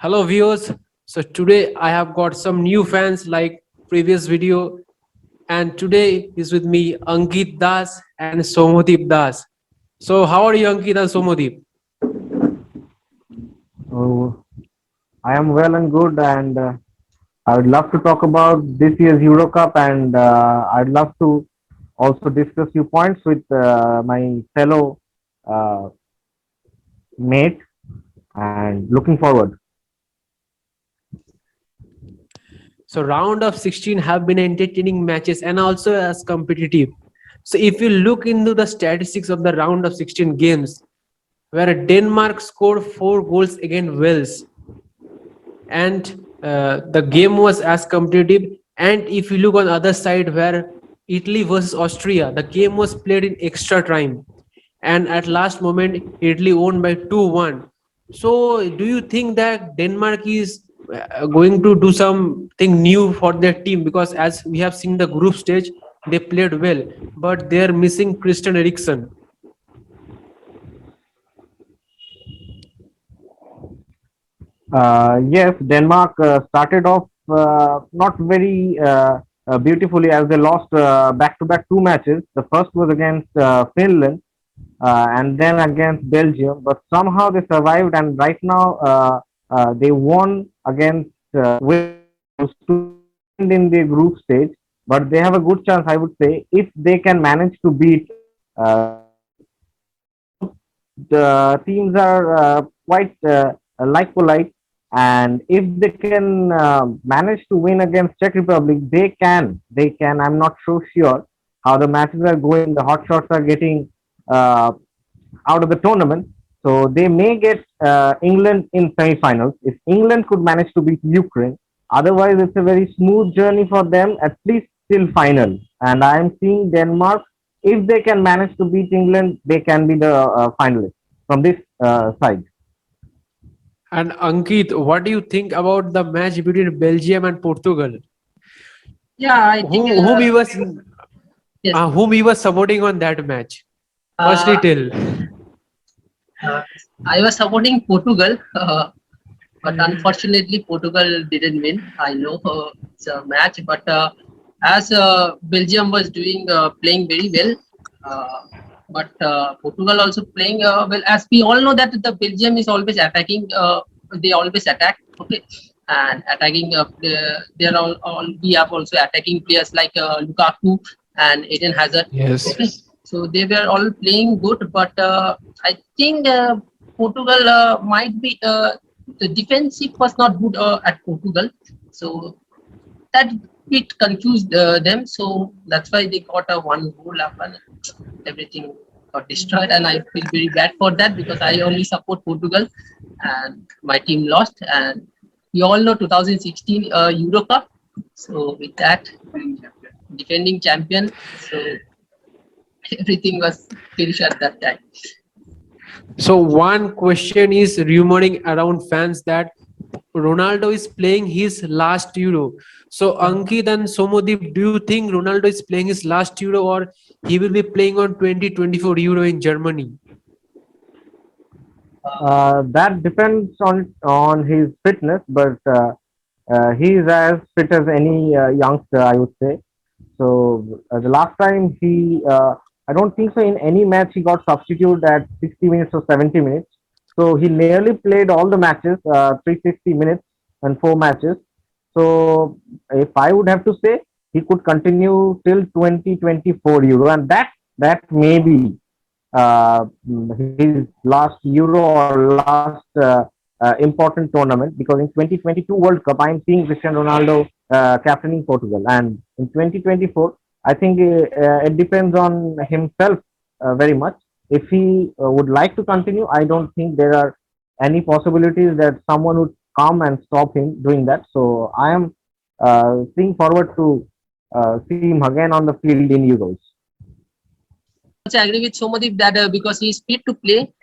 Hello viewers. So today I have got some new fans like previous video, and today is with me Ankit Das and Somodeep Das. So how are you, Ankit and Somodeep? Oh, I am well and good, and I would love to talk about this year's Euro Cup, and I'd love to also discuss few points with my fellow uh, mate, and looking forward. So round of 16 have been entertaining matches and also as competitive. So if you look into the statistics of the round of 16 games, where Denmark scored 4 goals against Wales, and the game was as competitive. And if you look on the other side, where Italy versus Austria, the game was played in extra time, and at last moment Italy won by 2-1. So do you think that Denmark is going to do something new for their team? Because as we have seen the group stage, they played well, but they are missing Christian Eriksen. Yes, Denmark started off not very beautifully as they lost back-to-back two matches. The first was against Finland, and then against Belgium, but somehow they survived, and right now they won against Wales to end in the group stage. But they have a good chance, I would say, if they can manage to beat both the teams are quite like polite, and if they can manage to win against Czech Republic, they can. I'm not so sure how the matches are going. The hot shots are getting uh, out of the tournament. So they may get England in semi-finals if England could manage to beat Ukraine. Otherwise, it's a very smooth journey for them, at least till final. And I am seeing Denmark. If they can manage to beat England, they can be the finalists from this side. And Ankit, what do you think about the match between Belgium and Portugal? Yeah, I think Whom he was yes. whom he was supporting on that match? Firstly, Uh, tell. uh, I was supporting Portugal, but Mhm. unfortunately Portugal didn't win. I know it's a match, but as Belgium was doing playing very well, uh, but Portugal also playing well. As we all know that the Belgium is always attacking. They always attack. Okay. And attacking, there are all we have also attacking players like Lukaku and Eden Hazard. Yes. Okay, so they were all playing good, but I think Portugal might be the defensive was not good at Portugal, so that bit confused them. So that's why they got a one goal up and everything got destroyed. And I feel very bad for that because I only support Portugal, and my team lost. And we all know 2016 Euro Cup. So with that, defending champion. So everything was finished at that time. So one question is rumoring around fans that Ronaldo is playing his last Euro. So Ankit and Somodeep, do you think Ronaldo is playing his last Euro, or he will be playing on 2024 Euro in Germany? That depends on his fitness, but he is as fit as any youngster, I would say. So the last time I don't think so in any match he got substituted at 60 minutes or 70 minutes. So he nearly played all the matches, 360 minutes and four matches. So if I would have to say, he could continue till 2024 Euro, and that may be his last Euro or last important tournament, because in 2022 World Cup I am seeing Cristiano Ronaldo captaining Portugal, and in 2024 I think it depends on himself very much. If he would like to continue, I don't think there are any possibilities that someone would come and stop him doing that. So I am seeing forward to see him again on the field in Euros. Also agree with Somadeep that because he is fit to play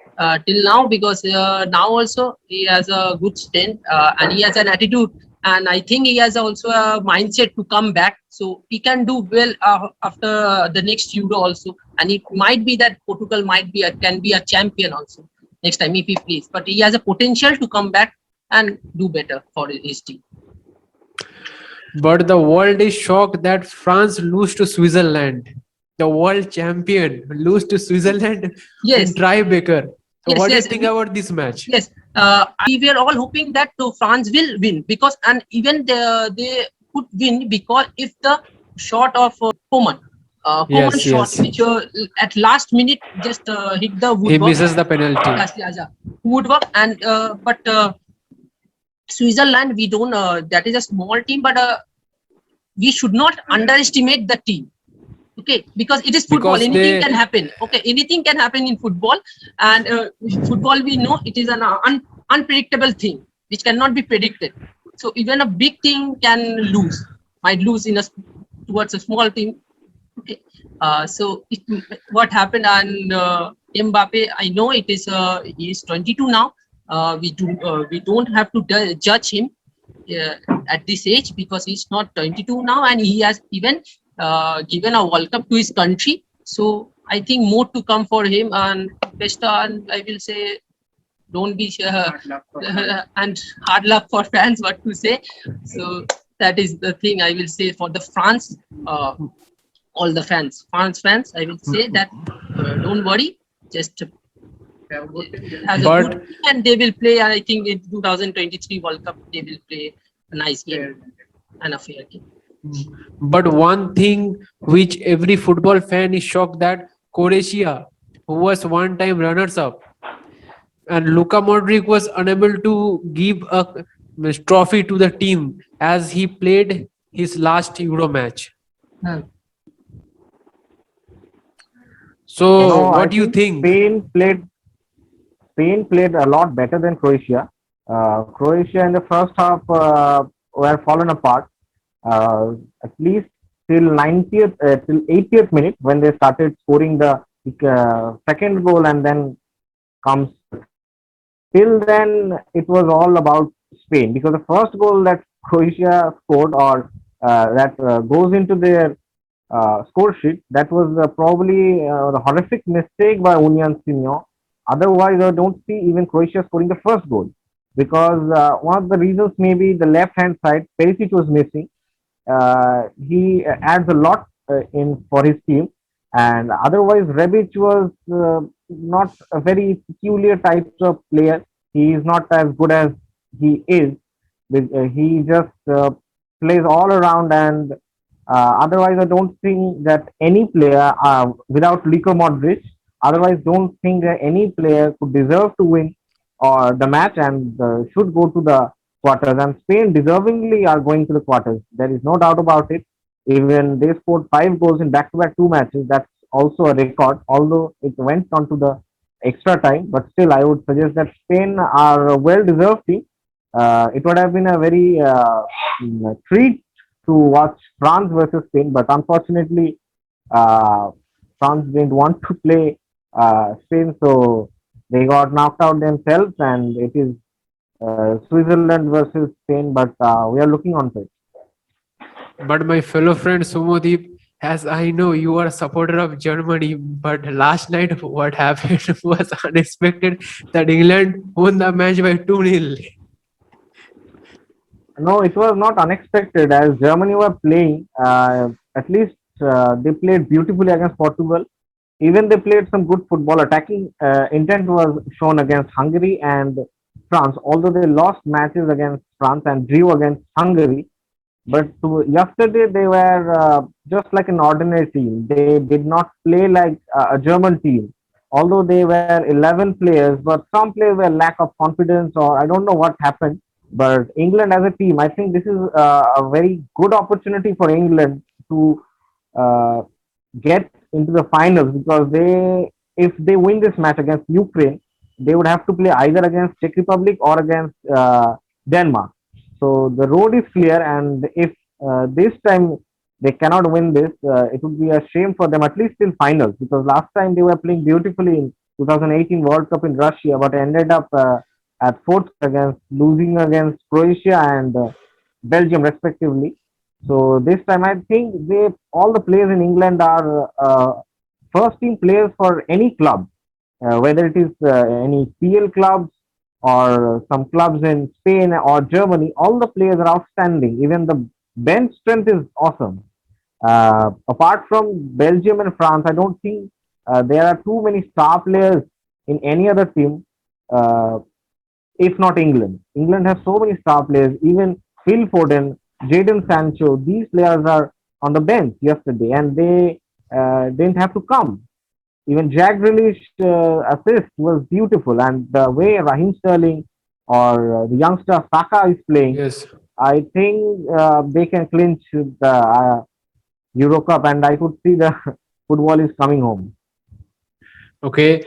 till now, because now also he has a good strength and he has an attitude, and I think he has also a mindset to come back, so he can do well after the next Euro also, and it might be that Portugal might be can be a champion also next time if he plays, but he has a potential to come back and do better for his team. But the world is shocked that France lose to Switzerland. The world champion lose to Switzerland in Yes, tiebreaker. So yes, what do you yes. think about this match? Yes, we were all hoping that France will win, because, and even they could win, because if the shot of Coman Yes, shot, yes. which at last minute just hit the He woodwork, misses the penalty. woodwork, and but Switzerland, we don't. That is a small team, but we should not underestimate the team. Okay, because it is football, Because anything they can happen. Okay, anything can happen in football, and football, we know it is an unpredictable thing which cannot be predicted. So even a big team can might lose in towards a small team. Okay, so what happened, and Mbappe, I know it is he is 22 now. We don't have to judge him at this age, because he's not 22 now, and he has even given a World Cup to his country. So I think more to come for him, and best, and I will say, don't be and hard luck for fans, what to say. So that is the thing I will say for the France, all the France fans. I will say that don't worry, just has a but good team, and they will play. I think in 2023 World Cup they will play a nice game and a fair game. but one thing which every football fan is shocked that Croatia, who was one time runners up, and Luka Modric was unable to give a trophy to the team as he played his last Euro match. Hmm. So No, I what do you think think? Spain played a lot better than Croatia. Croatia in the first half were fallen apart. Uh, at least till 90th, till 80th minute, when they started scoring the second goal, and then comes. Till then, it was all about Spain, because the first goal that Croatia scored, or that goes into their score sheet, that was probably the horrific mistake by Union Simon. Otherwise, I don't see even Croatia scoring the first goal, because one of the reasons, maybe the left hand side, Perisic was missing. He adds a lot in for his team, and otherwise Rebic was not a very peculiar type of player. He is not as good as he is. He just plays all around, and otherwise I don't think that any player without Luka Modric. Otherwise, don't think that any player could deserve to win or the match, and should go to the quarters. And Spain deservingly are going to the quarters. There is no doubt about it. Even they scored 5 goals in back-to-back two matches. That's also a record, although it went on to the extra time. But still, I would suggest that Spain are a well-deserved team. It would have been a very treat to watch France versus Spain, but unfortunately, uh, France didn't want to play Spain, so they got knocked out themselves, and it is Switzerland versus Spain. But we are looking on to it. But my fellow friend Sumodeep, as I know you are a supporter of Germany, but last night what happened was unexpected that England won the match by 2-0. No, it was not unexpected, as Germany were playing. At least they played beautifully against Portugal. Even they played some good football. Attacking intent was shown against Hungary and France, although they lost matches against France and drew against Hungary. But yesterday they were just like an ordinary team. They did not play like a German team. Although they were 11 players, but some players were lack of confidence, or I don't know what happened. But England as a team, I think this is a very good opportunity for England to uh, get into the finals, because if they win this match against Ukraine, they would have to play either against Czech Republic or against Denmark. So the road is clear, and if this time they cannot win this, it would be a shame for them, at least till finals, because last time they were playing beautifully in 2018 World Cup in Russia, but ended up at fourth against losing against Croatia and Belgium respectively. So this time I think they all the players in England are first team players for any club, whether it is any PL clubs or some clubs in Spain or Germany, all the players are outstanding. Even the bench strength is awesome. Apart from Belgium and France, I don't think there are too many star players in any other team, uh, if not England. England has so many star players. Even Phil Foden, Jadon Sancho, these players are on the bench yesterday, and they didn't have to come. Even Jack Grealish assist was beautiful, and the way Raheem Sterling or the youngster Saka is playing, Yes. I think they can clinch the Euro Cup, and I could see the football is coming home. Okay.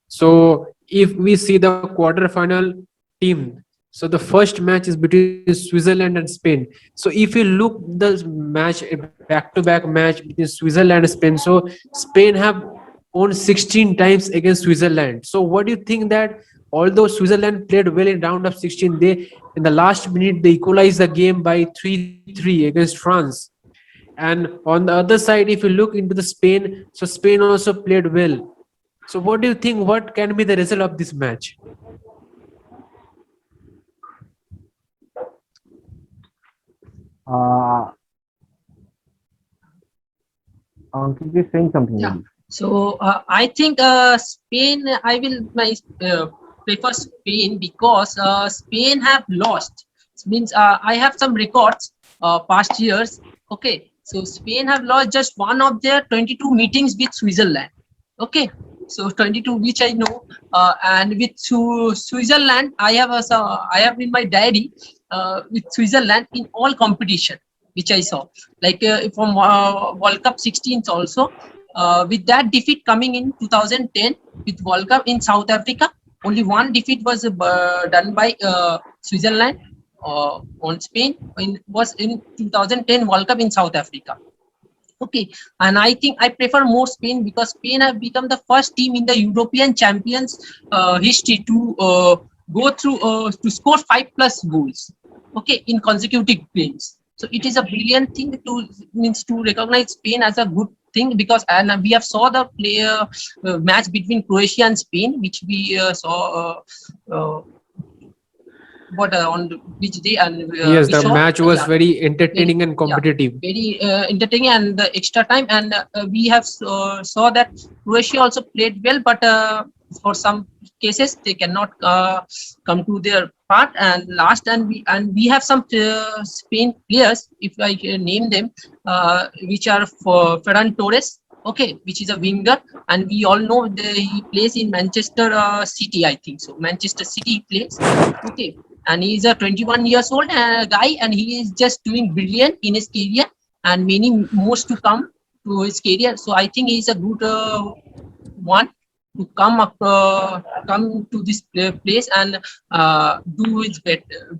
So if we see the quarterfinal team, so the first match is between Switzerland and Spain. So if you look the match, back-to-back match between Switzerland and Spain, so Spain have won 16 times against Switzerland. So what do you think that although Switzerland played well in round of 16, they in the last minute they equalized the game by 3-3 against France. And on the other side, if you look into the Spain, so Spain also played well. So what do you think? What can be the result of this match? Uh, Ankit is saying something Yeah. maybe. So I think Spain. I will prefer Spain because Spain have lost. It means I have some records past years. Okay, so Spain have lost just one of their 22 meetings with Switzerland. Okay, so 22 which I know, and with Switzerland I have in my diary with Switzerland in all competition which I saw, like from World Cup 16 also, with that defeat coming in 2010 with World Cup in South Africa. Only one defeat was done by Switzerland on Spain. Was in 2010 World Cup in South Africa. Okay, and I think I prefer more Spain because Spain have become the first team in the European champions history to go through to score 5+ goals. Okay, in consecutive games. So it is a brilliant thing to means to recognize Spain as a good thing because and we have saw the player match between Croatia and Spain, which we saw. What on which day and Yes, we the saw match was yeah very very entertaining and yeah competitive. very entertaining and the extra time and we have saw that Croatia also played well but for some cases they cannot come to their part and last and we have some Spain players if I can name them which are for Ferran Torres, okay, which is a winger and we all know he plays in Manchester City, I think so Manchester City he plays, okay, and he's a 21 years old guy and he is just doing brilliant in his career and many more to come to his career, so I think he's a good one to come to this place and do his better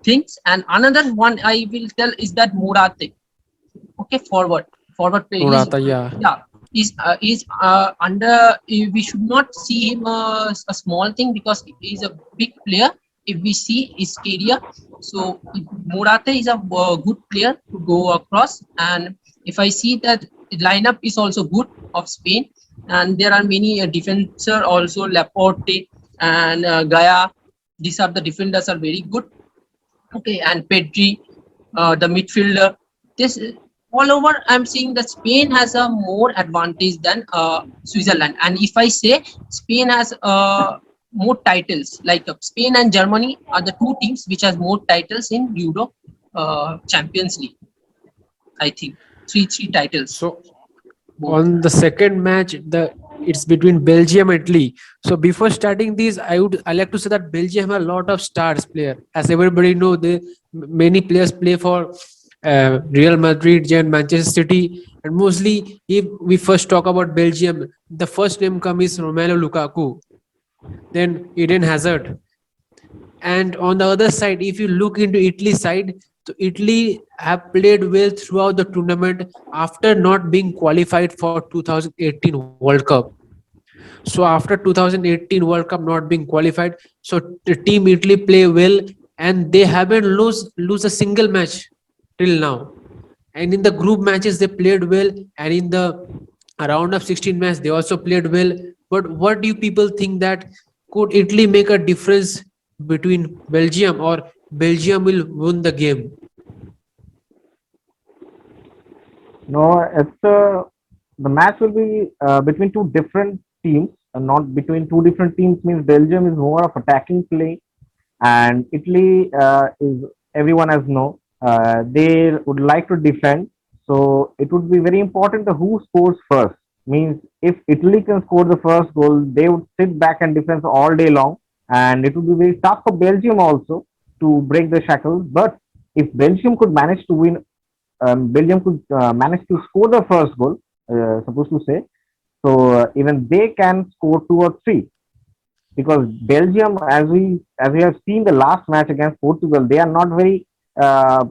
things. And another one I will tell is that Morate, okay, forward play he's Morata, yeah. yeah is under we should not see him a small thing because he's a big player if we see his career. So Morata is a good player to go across and if I see that lineup is also good of Spain and there are many defender also Laporte and Gaia, these are the defenders are very good, okay, and Pedri, the midfielder. This all over, I'm seeing that Spain has a more advantage than Switzerland. And if I say Spain has more titles, like Spain and Germany are the two teams which has more titles in Euro Champions League. I think three titles. So Both. on the second match, the it's between Belgium and Italy. So before starting these, I like to say that Belgium have a lot of stars player. As everybody know, many players play for Real Madrid and Manchester City. And mostly, if we first talk about Belgium, the first name comes is Romelu Lukaku, then Eden Hazard. And on the other side, if you look into Italy side, so Italy have played well throughout the tournament after not being qualified for 2018 World Cup. So after 2018 World Cup not being qualified, so the team Italy play well and they haven't lose a single match till now. And in the group matches they played well, and in the round of 16 match they also played well. But what do you people think that could Italy make a difference between Belgium, or Belgium will win the game? No, the match will be between two different teams, not between two different teams. Means Belgium is more of attacking play, and Italy is, everyone has know, they would like to defend. So it would be very important to who scores first. Means if Italy can score the first goal, they would sit back and defend all day long, and it would be very tough for Belgium also to break the shackles. But if Belgium could manage to win, Belgium could manage to score the first goal, supposed to say, so even they can score two or three, because Belgium, as we have seen the last match against Portugal, they are not very uh,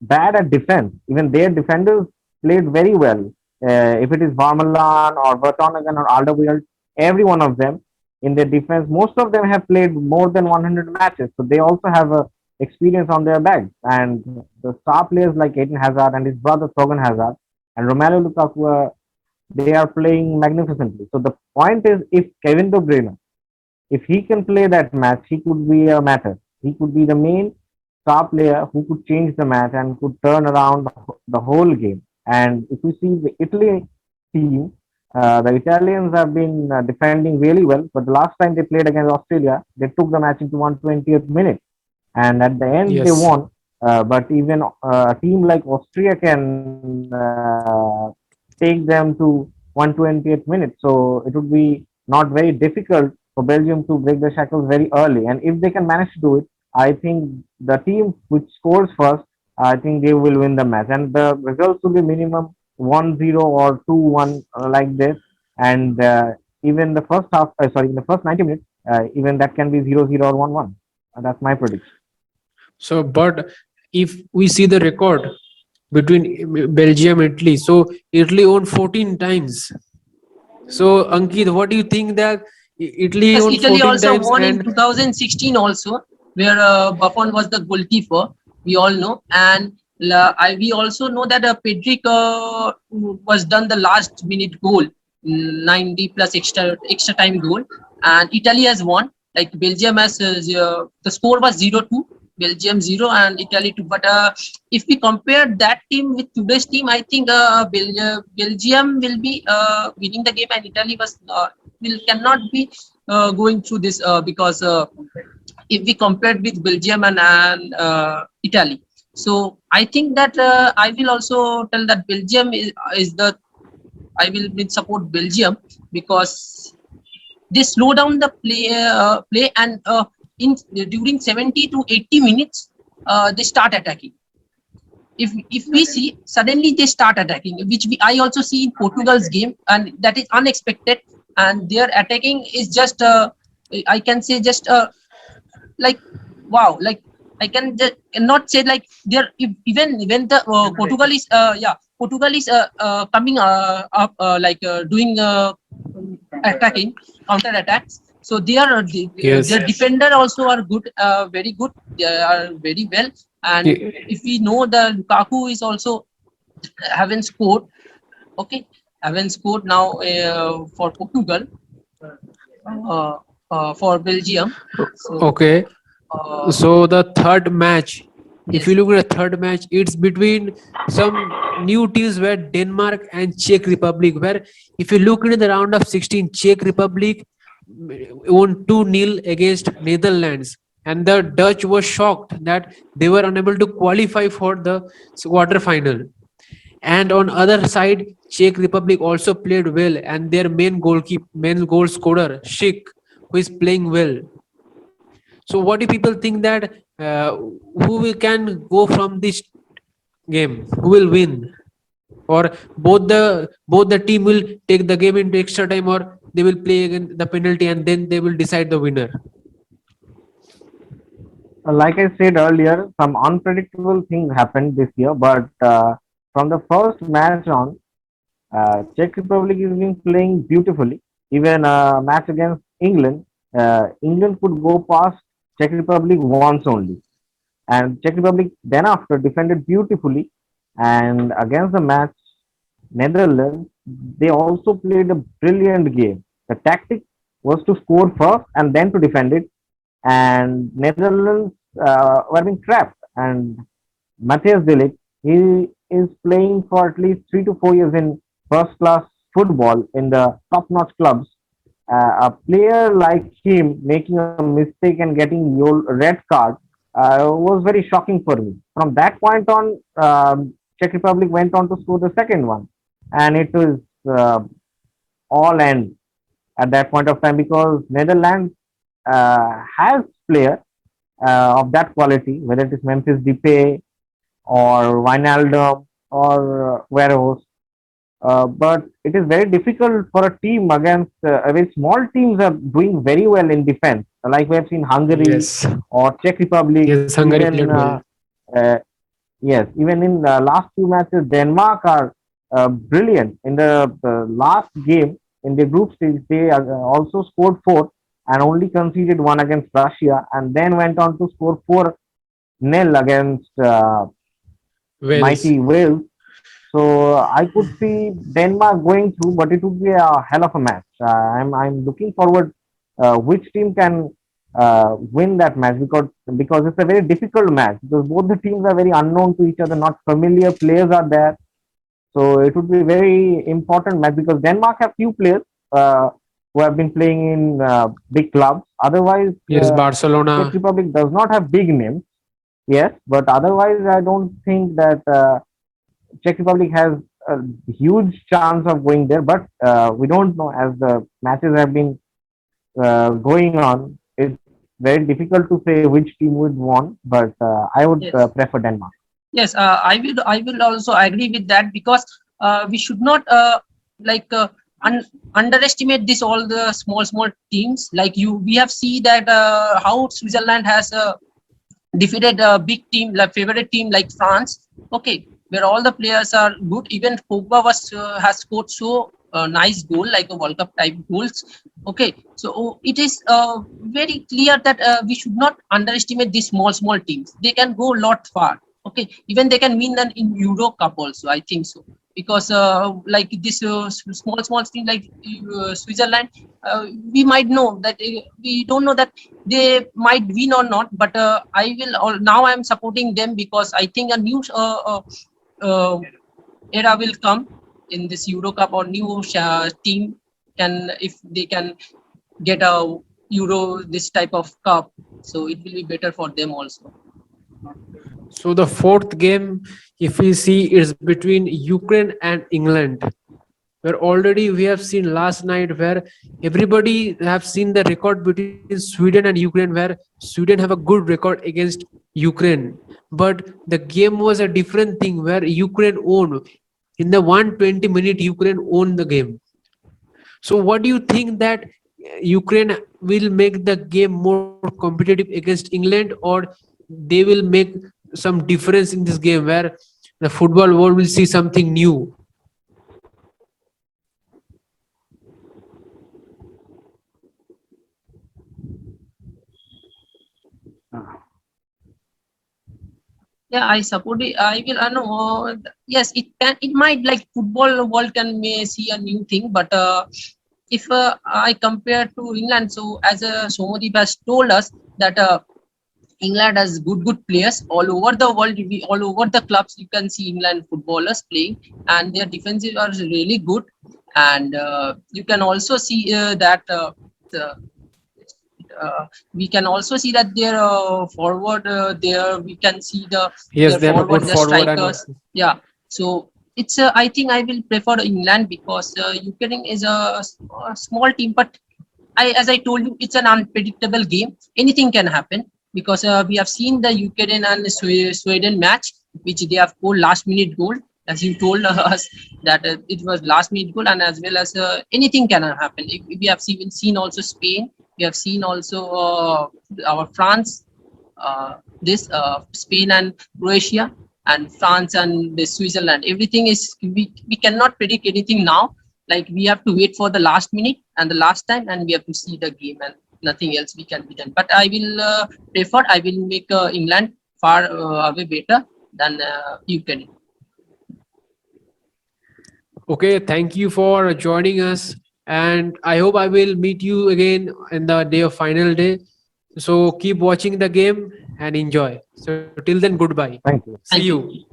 bad at defense. Even their defenders played very well. If it is Varmelan or Vertonghen or Alderweireld, every one of them in their defense, most of them have played more than 100 matches, so they also have a experience on their back. And the star players like Eden Hazard and his brother Thorgan Hazard and Romelu Lukaku, they are playing magnificently. So the point is, if Kevin De Bruyne, if he can play that match, he could be a matter. He could be the main star player who could change the match and could turn around the whole game. And if you see the Italy team, the Italians have been defending really well. But the last time they played against Australia, they took the match into 120th minute, and at the end they Yes. won. But even a team like Austria can take them to 120th minute, so it would be not very difficult for Belgium to break the shackles very early. And if they can manage to do it, I think the team which scores first, I think they will win the match, and the results will be minimum 1-0 or 2-1, like this. And even the first half, sorry, in the first 90 minutes, even that can be 0-0 or 1-1. That's my prediction. So, but if we see the record between Belgium and Italy, so Italy won 14 times. So, Ankit, what do you think that Italy Yes, won Italy 14 also times won in and 2016 also, where Buffon was the goalkeeper. We all know, and we also know that Pedrick was done the last minute goal, 90 plus extra time goal, and Italy has won. Like Belgium has the score was 0-2, Belgium 0 and Italy 2. But if we compare that team with today's team, I think Belgium will be winning the game, and Italy was will cannot be going through this because if we compared with Belgium and Italy. So I think that I will also tell that Belgium is the I will support Belgium because they slow down the play and in during 70 to 80 minutes they start attacking. If we see suddenly they start attacking, which I also see in Portugal's game, and that is unexpected. And their attacking is just I can say just like wow, like I can just cannot say like they're even when the Portugal is Portugal is coming up doing attacking counter attacks. So they are yes, their defender also are good, very good. They are very well. And if we know the Lukaku is also haven't scored, okay, haven't scored now for Portugal, uh, for Belgium. So okay. uh, So the third match, if you yes, look at the third match, it's between some new teams where Denmark and Czech Republic. Where if you look into the round of 16, Czech Republic won 2-0 against Netherlands, and the Dutch were shocked that they were unable to qualify for the quarter final. And on other side, Czech Republic also played well, and their main goal scorer Schick, who is playing well. So, what do people think that can go from this game? Who will win? Or both the team will take the game into extra time, or they will play again the penalty and then they will decide the winner. Like I said earlier, some unpredictable things happened this year, but from the first match on, Czech Republic is been playing beautifully. Even match against England, England could go past Czech Republic once only, and Czech Republic then after defended beautifully. And against the match Netherlands, they also played a brilliant game. The tactic was to score first and then to defend it. and Netherlands were being trapped. And Matthias de Ligt, he is playing for at least 3 to 4 years in first class football in the top notch clubs. A player like him making a mistake and getting your red card was very shocking for me. From that point on, Czech Republic went on to score the second one, and it was all end at that point of time because Netherlands has player of that quality, whether it is Memphis Depay or Wijnaldum or Veros. But it is very difficult for a team against very small teams are doing very well in defense. Like we have seen Hungary Yes. or Czech Republic, Yes, Hungary even played well. uh, yes, even in the last few matches, Denmark are brilliant. In the last game in the group stage, they also scored four and only conceded one against Russia, and then went on to score 4-0 against Wales. mighty Wales. So I could see Denmark going through, but it would be a hell of a match. I'm looking forward which team can win that match because it's a very difficult match because both the teams are very unknown to each other, not familiar players are there. So it would be very important match because Denmark have few players uh, who have been playing in big clubs. Otherwise, Yes, Czech Barcelona. Republic does not have big names. Yes, but otherwise, I don't think that. Czech Republic has a huge chance of going there, but we don't know as the matches have been going on. It's very difficult to say which team would won, but I would Yes. prefer Denmark. Yes, I will also agree with that because we should not like underestimate this all the small teams like you. We have seen that how Switzerland has defeated a big team like favorite team like France. Okay, where all the players are good. Even Pogba was has scored so nice goal like a World Cup type goals. Okay, so it is very clear that we should not underestimate these small teams. They can go a lot far. Okay, even they can win them in Euro Cup also. I think so because like this small team like Switzerland, we might know that we don't know that they might win or not, but now I'm supporting them because I think a new uh, era will come in this Euro Cup or new team can if they can get a Euro this type of cup, so it will be better for them also. So the fourth game, if we see, is between Ukraine and England, where already we have seen last night where everybody have seen the record between Sweden and Ukraine, where Sweden have a good record against Ukraine. But the game was a different thing where Ukraine owned. In the 120-minute, Ukraine owned the game. So what do you think that Ukraine will make the game more competitive against England, or they will make some difference in this game where the football world will see something new? Yeah, I support it. I will. I know. Yes, it can. It might like football world can may see a new thing, but if I compare to England, so as Somodeep has told us that England has good players all over the world. All over the clubs, you can see England footballers playing, and their defensive are really good. And you can also see that the, we can also see that their forward there we can see Yes, their they have a forward good the forward and strikers. Yeah, so it's I think I will prefer England because Ukraine is a small team, but as I told you, it's an unpredictable game. Anything can happen because we have seen the Ukraine and Sweden match, which they have scored last minute goal. As you told us that it was last minute goal, and as well as anything can happen. We have seen also Spain. We have seen also our France, this Spain and Croatia, and France and the Switzerland. Everything is we cannot predict anything now, like we have to wait for the last minute and the last time and we have to see the game and nothing else we can be done, but I will prefer I will make England far away better than Ukraine. Okay, thank you for joining us, and I hope I will meet you again in the day of final day. So keep watching the game and enjoy. So till then, goodbye. Thank you. See Thank you. you.